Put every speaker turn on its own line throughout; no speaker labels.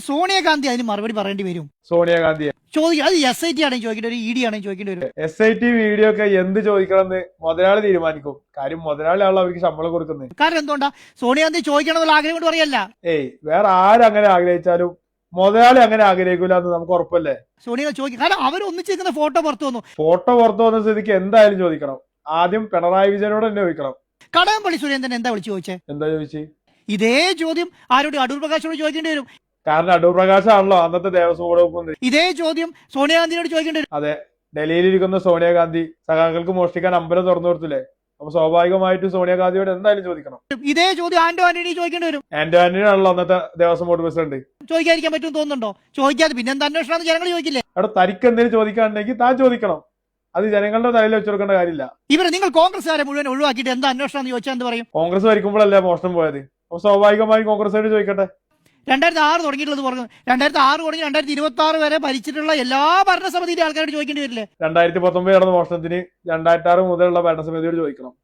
സോണിയാഗാന്ധി അതിന് മറുപടി പറയേണ്ടി വരും.
സോണിയാഗാന്ധിയെ
ചോദിക്കും, അത് SIT ആണെങ്കിൽ ചോദിക്കേണ്ടി വരും, ED ആണെങ്കിൽ ചോദിക്കേണ്ടി വരും.
SIT വീഡിയോ ഒക്കെ എന്ത് ചോദിക്കണമെന്ന് മുതലാളി തീരുമാനിക്കും. കാര്യം മുതലാളിയാണല്ലോ അവർക്ക് ശമ്പളം കൊടുക്കുന്നത്.
കാരണം എന്തുകൊണ്ടാ സോണിയാഗാന്ധി ചോദിക്കണമെന്നുള്ള ആഗ്രഹം കൊണ്ട് പറയല്ല.
വേറെ ആരങ്ങനെ ആഗ്രഹിച്ചാലും മുതലാളി അങ്ങനെ ആഗ്രഹിക്കൂല എന്ന് നമുക്ക് ഉറപ്പല്ലേ.
സോണിയ ചോദിക്കും, കാരണം അവർ ഒന്നിച്ചിരിക്കുന്ന ഫോട്ടോ പുറത്തു വന്നു.
ഫോട്ടോ പുറത്തു വന്ന സ്ഥിതിക്ക് എന്തായാലും ചോദിക്കണം. ആദ്യം പിണറായി വിജയനോട് തന്നെ ചോദിക്കണം.
കടകംപള്ളി സുരേന്ദ്രൻ എന്താ വിളിച്ചു ചോദിച്ചേ?
എന്താ ചോദിച്ചു?
ഇതേ ചോദ്യം ആരോട്? അടൂർ പ്രകാശോട് ചോദിക്കേണ്ടി വരും.
കാരണം അടൂർ പ്രകാശാണല്ലോ അന്നത്തെ ദേവസ്വം ബോർഡ് വകുപ്പ്.
ഇതേ ചോദ്യം സോണിയാഗാന്ധിയോട് ചോദിക്കേണ്ടി വരും.
അതെ, ഡൽഹിയിലിരിക്കുന്ന സോണിയാഗാന്ധി സഖാക്കൾക്ക് മോഷ്ടിക്കാൻ അമ്പലം തുറന്നു കൊടുത്തില്ലേ, അപ്പൊ സ്വാഭാവികമായിട്ടും സോണിയാഗാന്ധിയോട് എന്തായാലും ചോദിക്കണം.
ഇതേ ചോദ്യം ആന്റോ ആന്റണി ചോദിക്കേണ്ടി വരും.
ആന്റോ ആന്റണി ആണല്ലോ അന്നത്തെ ദേവസ്വം ബോർഡ് പ്രസിഡന്റ്.
ചോദിക്കാതിരിക്കാൻ പറ്റും തോന്നുന്നുണ്ടോ? ചോദിക്കാതെ പിന്നെ എന്താ അന്വേഷണം ജനങ്ങൾ ചോദിക്കില്ലേ?
അവിടെ തനിക്ക് എന്തെങ്കിലും ചോദിക്കാനുണ്ടെങ്കിൽ താൻ ചോദിക്കണം. അത് ജനങ്ങളുടെ തലയിൽ വെച്ചുകൊടുക്കേണ്ട കാര്യമില്ല.
ഇവരെ നിങ്ങൾ കോൺഗ്രസ്സുകാരെ മുഴുവൻ ഒഴിവാക്കിയിട്ട് എന്താ അന്വേഷണം എന്ന് ചോദിച്ചാൽ എന്ത് പറയും?
കോൺഗ്രസ് ഭരിക്കുമ്പോഴല്ലേ മോഷണം പോയത്, അപ്പൊ സ്വാഭാവികമായും കോൺഗ്രസ്സുകാർ ചോദിക്കട്ടെ.
2006 തുടങ്ങിയിട്ടുള്ളത് പറഞ്ഞു. 2006 തുടങ്ങി 2026 വരെ ഭരിച്ചിട്ടുള്ള എല്ലാ ഭരണസമിതിയിലെ ആൾക്കാരോട് ചോദിക്കേണ്ടി വരില്ലേ?
2019 നടന്ന മോഷണത്തിന് 2006 മുതലുള്ള ഭരണസമിതിയോട് ചോദിക്കണം.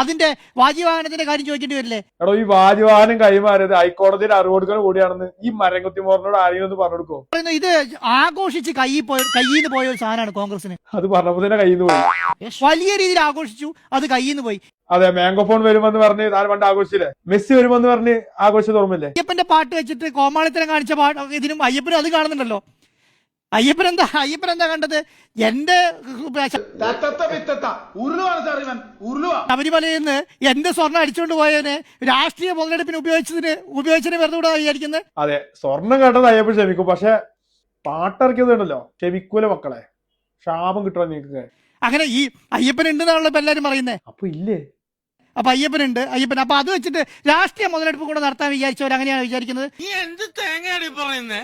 അതിന്റെ വാജിവാഹനത്തിന്റെ കാര്യം ചോദിക്കേണ്ടി വരില്ലേ?
എടോ, ഈ വാജിവാഹനം കൈമാറിയത് ഹൈക്കോടതിയുടെ അറിവെടുക്കൽ കൂടിയാണെന്ന് ഈ മരംകുത്തി മോറിനോട് ആരെങ്കിലും ഒന്ന് പറഞ്ഞു കൊടുക്കോ?
ഇത് ആഘോഷിച്ച് കയ്യിന്ന് പോയ ഒരു സാധനമാണ് കോൺഗ്രസിന്.
അത് പറഞ്ഞപ്പോ തന്നെ കയ്യിൽ നിന്ന് പോയി.
വലിയ രീതിയിൽ ആഘോഷിച്ചു, അത് കയ്യിന്ന് പോയി.
അതെ, മാംഗോ ഫോൺ വരുമെന്ന് പറഞ്ഞ് താൻ പണ്ട് ആഘോഷിച്ചില്ലേ, മെസ്സി വരുമെന്ന് പറഞ്ഞ് ആഘോഷിച്ചത് ഓർമ്മയില്ലേ?
അയ്യപ്പന്റെ പാട്ട് വെച്ചിട്ട് കോമാളിത്തരം കാണിച്ച പാട്ട് ഇതിനും അയ്യപ്പനും അത് കാണുന്നുണ്ടല്ലോ. അയ്യപ്പൻ എന്താ കണ്ടത്? എന്റെ ശബരിമലയിൽ നിന്ന് എന്റെ സ്വർണ്ണം അടിച്ചുകൊണ്ട് പോയതിന് രാഷ്ട്രീയ മുതലെടുപ്പിന് ഉപയോഗിച്ചതിന് വെറുതെ കൂടെ വിചാരിക്കുന്നത്.
അതെ, സ്വർണം കണ്ടത് അയ്യപ്പൻ ക്ഷമിക്കും, പക്ഷെ പാട്ടിറക്കിയതുണ്ടല്ലോ ക്ഷമിക്കൂല മക്കളെ. ക്ഷാമം കിട്ടണം നിങ്ങൾക്ക്. അങ്ങനെ
ഈ അയ്യപ്പൻ ഉണ്ടെന്നാണല്ലോ ഇപ്പൊ എല്ലാരും പറയുന്നത്.
അപ്പൊ ഇല്ലേ?
അപ്പൊ അയ്യപ്പനുണ്ട്. അപ്പൊ അത് വെച്ചിട്ട് രാഷ്ട്രീയ മുതലെടുപ്പ് കൂടെ നടത്താൻ വിചാരിച്ചവർ അങ്ങനെയാണ് വിചാരിക്കുന്നത്.
നീ എന്ത് തേങ്ങയാണ് പറയുന്നത്?